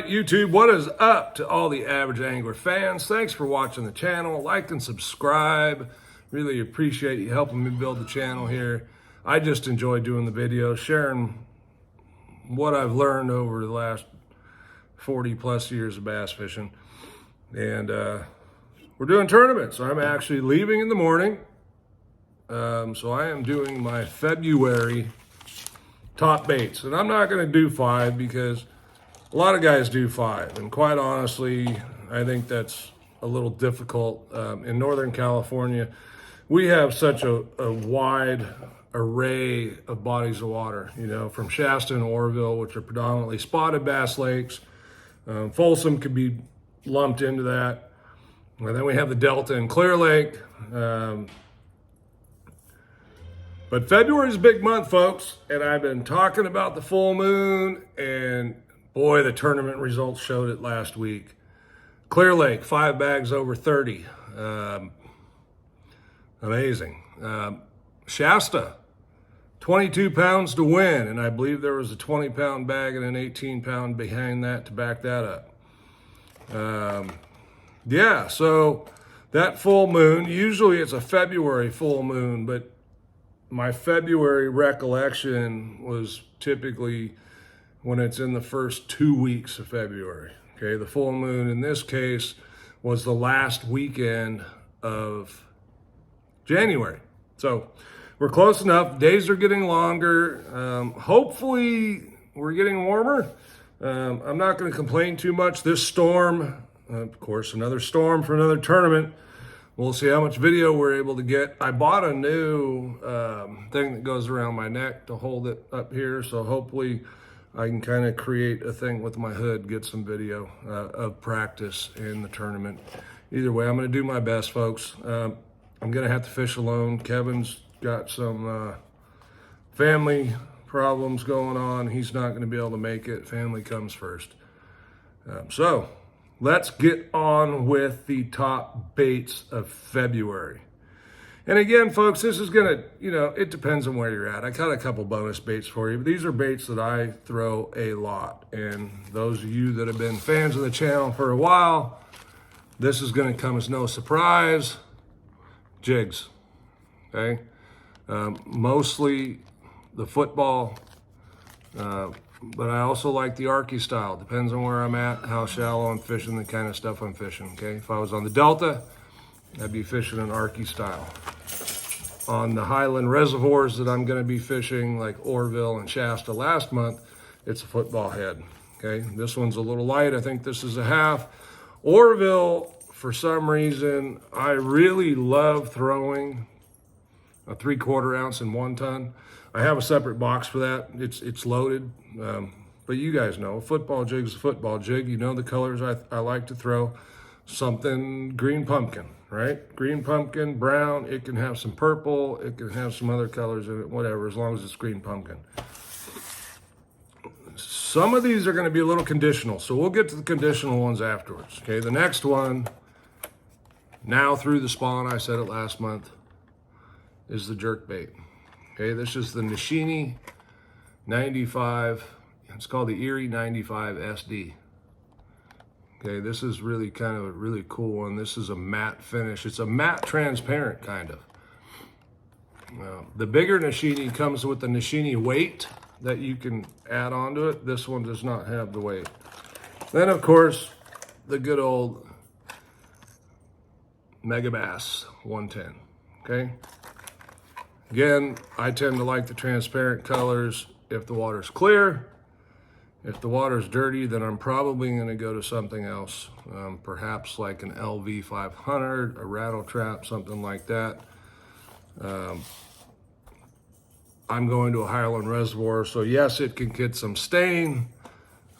right, YouTube, what is up to all the average angler fans? Thanks for watching the channel. Like and subscribe. Really appreciate you helping me build the channel here. I just enjoy doing the videos, sharing what I've learned over the last 40 plus years of bass fishing. And we're doing tournaments. I'm actually leaving in the morning. So I am doing my February top baits. And I'm not going to do 5 because a lot of guys do 5, and quite honestly, I think that's a little difficult. In Northern California, we have such a wide array of bodies of water, you know, from Shasta and Oroville, which are predominantly spotted bass lakes. Folsom could be lumped into that. And then we have the Delta and Clear Lake. But February is a big month, folks, and I've been talking about the full moon, and boy, the tournament results showed it last week. Clear Lake, 5 bags over 30. Amazing. Shasta, 22 pounds to win, and I believe there was a 20-pound bag and an 18-pound behind that to back that up. Yeah, so that full moon, usually it's a February full moon, but my February recollection was typically when it's in the first 2 weeks of February. Okay, the full moon in this case was the last weekend of January. So we're close enough. Days are getting longer. Hopefully we're getting warmer. I'm not going to complain too much. This storm, of course, another storm for another tournament. We'll see how much video we're able to get. I bought a new thing that goes around my neck to hold it up here. So hopefully I can kind of create a thing with my hood, get some video of practice in the tournament. Either way, I'm going to do my best, folks. I'm going to have to fish alone. Kevin's got some family problems going on. He's not going to be able to make it. Family comes first. So let's get on with the top baits of February. And again, folks, this is going to, you know, it depends on where you're at. I got a couple bonus baits for you, but these are baits that I throw a lot. And those of you that have been fans of the channel for a while, this is going to come as no surprise. Jigs, okay? Mostly the football, but I also like the Arky style. Depends on where I'm at, how shallow I'm fishing, the kind of stuff I'm fishing, okay? If I was on the Delta, I'd be fishing an Arky style. On the Highland reservoirs that I'm going to be fishing, like Oroville and Shasta last month, it's a football head, okay? This one's a little light. I think this is a half. Oroville, for some reason, I really love throwing a 3/4 ounce and 1 ton. I have a separate box for that. It's loaded, but you guys know, a football jig is a football jig. You know the colors I like to throw. Something green pumpkin, right? Green pumpkin, brown, it can have some purple, it can have some other colors in it, whatever, as long as it's green pumpkin. Some of these are going to be a little conditional, so we'll get to the conditional ones afterwards, okay? The next one, now through the spawn, I said it last month, is the jerkbait. Okay, this is the Nishini 95, it's called the Erie 95 SD. Okay, this is really kind of a really cool one. This is a matte finish. It's a matte transparent kind of. The bigger Nishini comes with the Nishini weight that you can add onto it. This one does not have the weight. Then of course, the good old Mega Bass 110, okay? Again, I tend to like the transparent colors if the water's clear. If the water's dirty, then I'm probably going to go to something else, perhaps like an LV 500, a Rattle Trap, something like that. I'm going to a Highland reservoir, so yes, it can get some stain,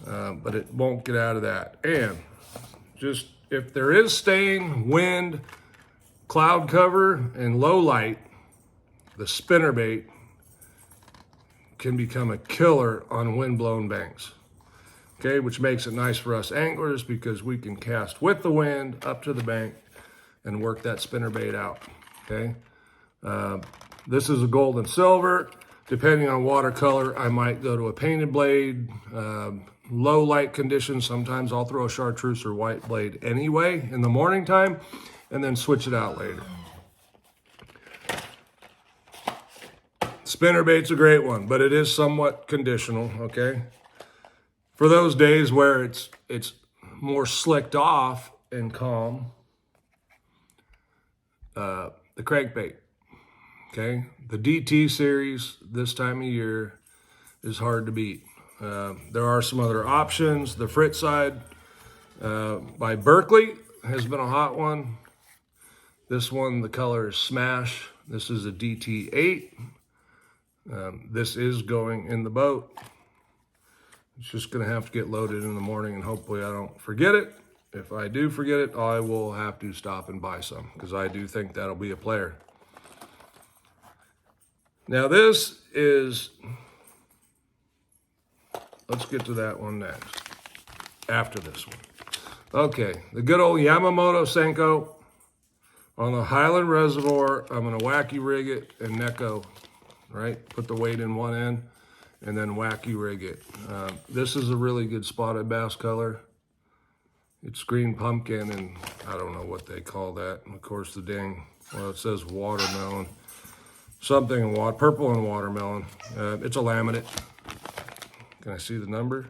but it won't get out of that. And just if there is stain, wind, cloud cover, and low light, the spinnerbait can become a killer on wind-blown banks, okay, which makes it nice for us anglers because we can cast with the wind up to the bank and work that spinnerbait out, okay? This is a gold and silver. Depending on watercolor, I might go to a painted blade. low light conditions, sometimes I'll throw a chartreuse or white blade anyway in the morning time and then switch it out later. Spinnerbait's a great one, but it is somewhat conditional, okay? For those days where it's more slicked off and calm, the crankbait, okay? The DT series this time of year is hard to beat. There are some other options. The Frit side by Berkeley has been a hot one. This one, the color is Smash. This is a DT8. This is going in the boat. It's just going to have to get loaded in the morning, and hopefully I don't forget it. If I do forget it, I will have to stop and buy some, because I do think that'll be a player. Now this is, let's get to that one next, after this one. Okay, the good old Yamamoto Senko on the Highland Reservoir. I'm going to wacky rig it and Neko, right? Put the weight in one end and then wacky rig it. This is a really good spotted bass color. It's green pumpkin and I don't know what they call that. And of course the dang, well, it says watermelon. Something in water, purple and watermelon. It's a laminate. Can I see the number?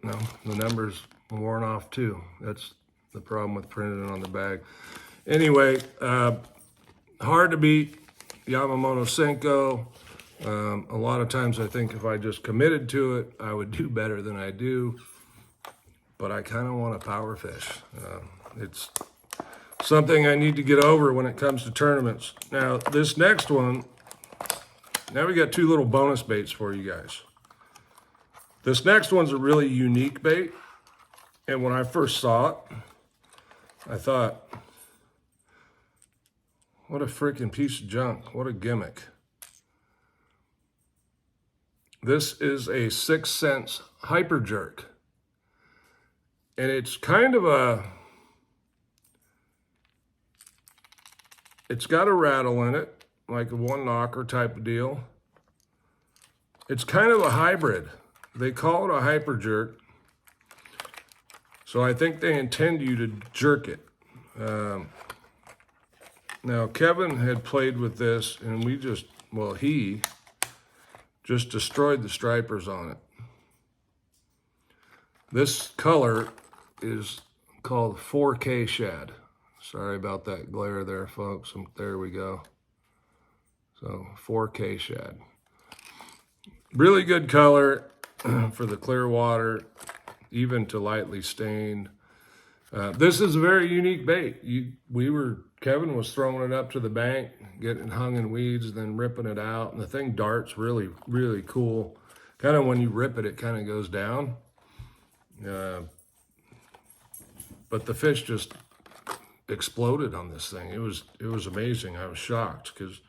No, the number's worn off too. That's the problem with printing it on the bag. Anyway, hard to beat. Yamamoto Senko. A lot of times I think if I just committed to it, I would do better than I do. But I kind of want to power fish. It's something I need to get over when it comes to tournaments. Now, this next one, now we got two little bonus baits for you guys. This next one's a really unique bait. And when I first saw it, I thought, what a freaking piece of junk. What a gimmick. This is a 6 cents Hyperjerk. And it's kind of a, it's got a rattle in it, like a one knocker type of deal. It's kind of a hybrid. They call it a Hyperjerk. So I think they intend you to jerk it. Now Kevin had played with this and we just, well, he just destroyed the stripers on it. This color is called 4K Shad. Sorry about that glare there, folks. There we go. So 4K Shad. Really good color for the clear water, even to lightly stained. This is a very unique bait. Kevin was throwing it up to the bank, getting hung in weeds, then ripping it out. And the thing darts really, really cool. Kind of when you rip it, it kind of goes down. But the fish just exploded on this thing. It was amazing. I was shocked because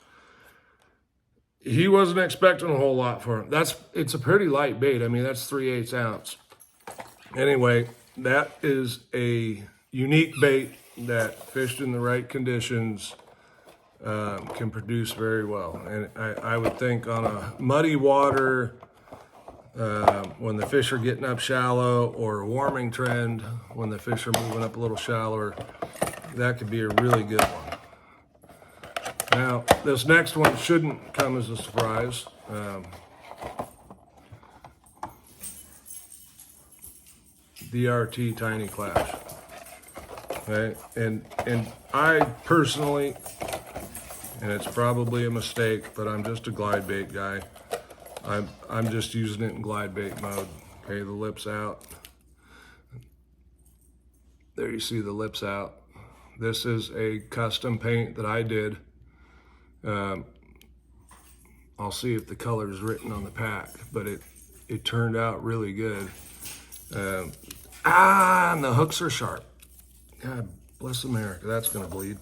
he wasn't expecting a whole lot for him. It's a pretty light bait. I mean, that's 3/8 ounce. Anyway, that is a unique bait that fished in the right conditions can produce very well. And I would think on a muddy water, when the fish are getting up shallow, or a warming trend when the fish are moving up a little shallower, that could be a really good one. Now, this next one shouldn't come as a surprise. DRT Tiny Clash. Okay, and I personally, and it's probably a mistake, but I'm just a glide bait guy. I'm just using it in glide bait mode. Okay, the lips out. There you see the lips out. This is a custom paint that I did. I'll see if the color is written on the pack, but it turned out really good. And the hooks are sharp. God bless America, that's gonna bleed.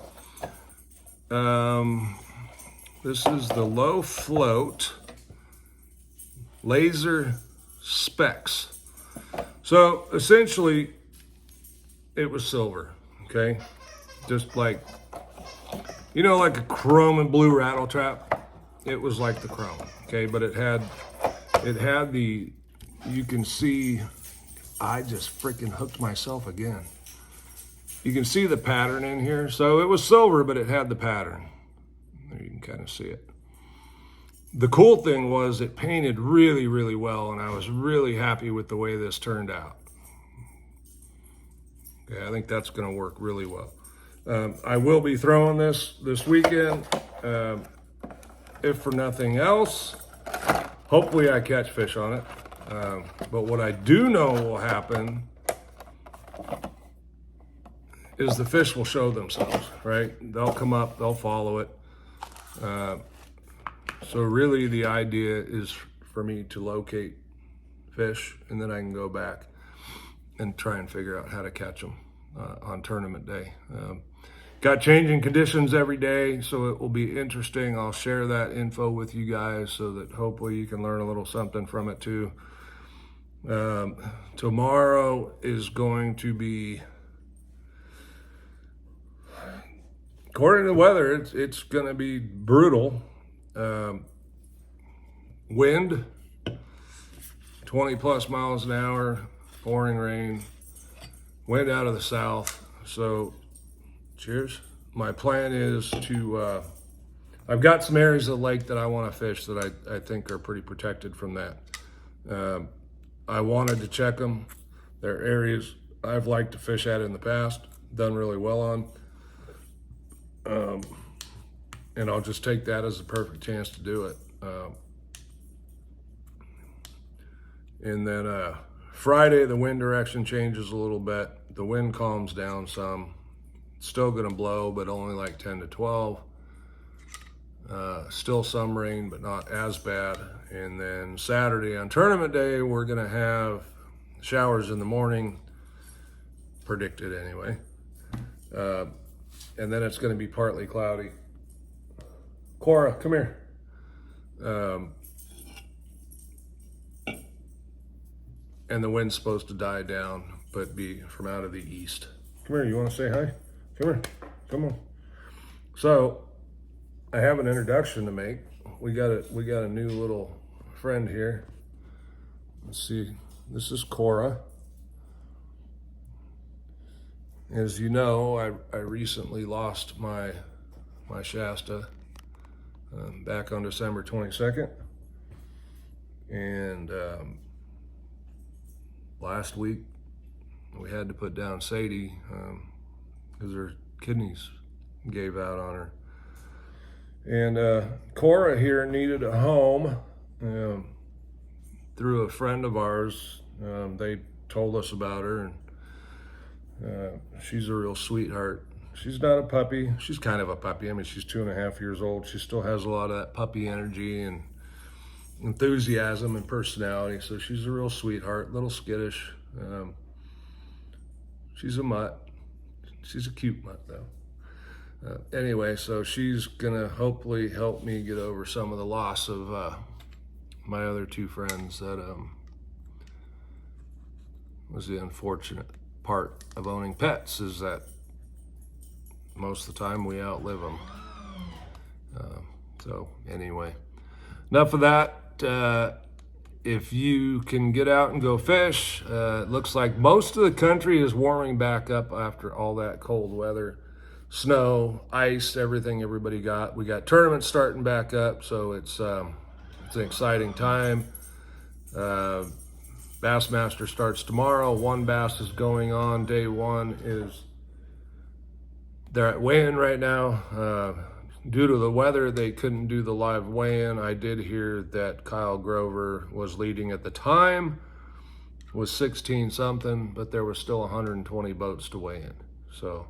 This is the low float laser specs. So essentially it was silver, okay? Just like, you know, like a chrome and blue Rattle Trap. It was like the chrome, okay? But it had the you can see, I just freaking hooked myself again. You can see the pattern in here. So it was silver, but it had the pattern. There you can kind of see it. The cool thing was it painted really, really well, and I was really happy with the way this turned out. Okay, I think that's gonna work really well. I will be throwing this weekend, if for nothing else. Hopefully I catch fish on it. But what I do know will happen is the fish will show themselves, right? They'll come up, they'll follow it. So really the idea is for me to locate fish, and then I can go back and try and figure out how to catch them on tournament day. Got changing conditions every day, so it will be interesting. I'll share that info with you guys so that hopefully you can learn a little something from it too. Tomorrow is going to be, according to the weather, it's going to be brutal. Wind, 20 plus miles an hour, pouring rain, wind out of the south. So cheers. My plan is to, I've got some areas of the lake that I want to fish that I think are pretty protected from that. I wanted to check them. They're areas I've liked to fish at in the past, done really well on. And I'll just take that as a perfect chance to do it. And then Friday, the wind direction changes a little bit. The wind calms down some. It's still gonna blow, but only like 10 to 12. Still some rain, but not as bad. And then Saturday on tournament day, we're gonna have showers in the morning, predicted anyway. And then it's gonna be partly cloudy. Cora, come here. And the wind's supposed to die down, but be from out of the east. Come here, you wanna say hi? Come here, come on. So, I have an introduction to make. We got a new little friend here. Let's see, this is Cora. As you know, I recently lost my Shasta back on December 22nd. And last week, we had to put down Sadie because her kidneys gave out on her. And Cora here needed a home through a friend of ours. They told us about her, and she's a real sweetheart. She's not a puppy. She's kind of a puppy. I mean, she's 2.5 years old. She still has a lot of that puppy energy and enthusiasm and personality. So she's a real sweetheart, little skittish. She's a mutt. She's a cute mutt though. Anyway, so she's gonna hopefully help me get over some of the loss of my other two friends. That was the unfortunate part of owning pets, is that most of the time we outlive them. So anyway, enough of that. If you can get out and go fish, it looks like most of the country is warming back up after all that cold weather. Snow, ice, everything everybody got. We got tournaments starting back up, so it's an exciting time. Bassmaster starts tomorrow. One bass is going on. Day one is, they're at weigh-in right now. Due to the weather, they couldn't do the live weigh-in. I did hear that Kyle Grover was leading at the time, was 16 something, but there was still 120 boats to weigh in. So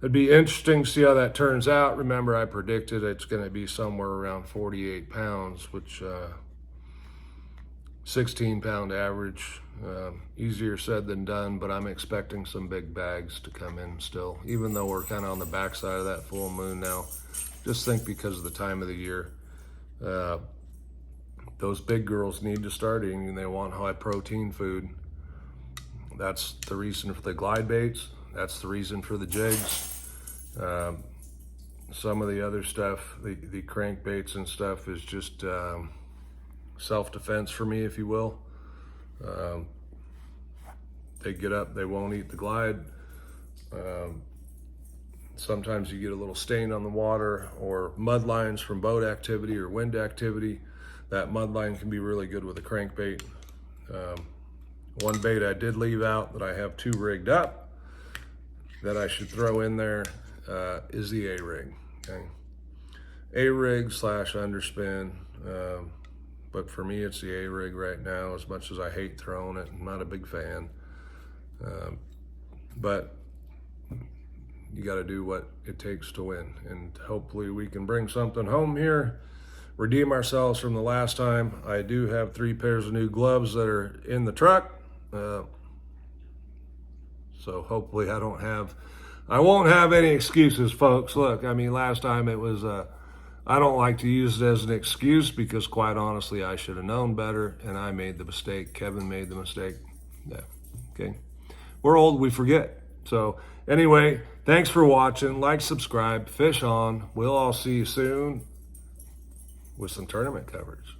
it'd be interesting to see how that turns out. Remember, I predicted it's going to be somewhere around 48 pounds, which 16-pound average. Easier said than done, but I'm expecting some big bags to come in still, even though we're kind of on the backside of that full moon now. Just think because of the time of the year. Those big girls need to start eating, and they want high protein food. That's the reason for the glide baits. That's the reason for the jigs. Some of the other stuff, the crankbaits and stuff, is just self-defense for me, if you will. They get up, they won't eat the glide. Sometimes you get a little stain on the water or mud lines from boat activity or wind activity. That mud line can be really good with a crankbait. One bait I did leave out that I have 2 rigged up that I should throw in there is the A-rig. Okay? A-rig / underspin. But for me, it's the A-rig right now, as much as I hate throwing it. I'm not a big fan. But you got to do what it takes to win. And hopefully we can bring something home here, redeem ourselves from the last time. I do have 3 pairs of new gloves that are in the truck. So hopefully I won't have any excuses, folks. Look, I mean, last time it was, I don't like to use it as an excuse because quite honestly, I should have known better and I made the mistake. Kevin made the mistake. Yeah, okay. We're old, we forget. So anyway, thanks for watching. Like, subscribe, fish on. We'll all see you soon with some tournament coverage.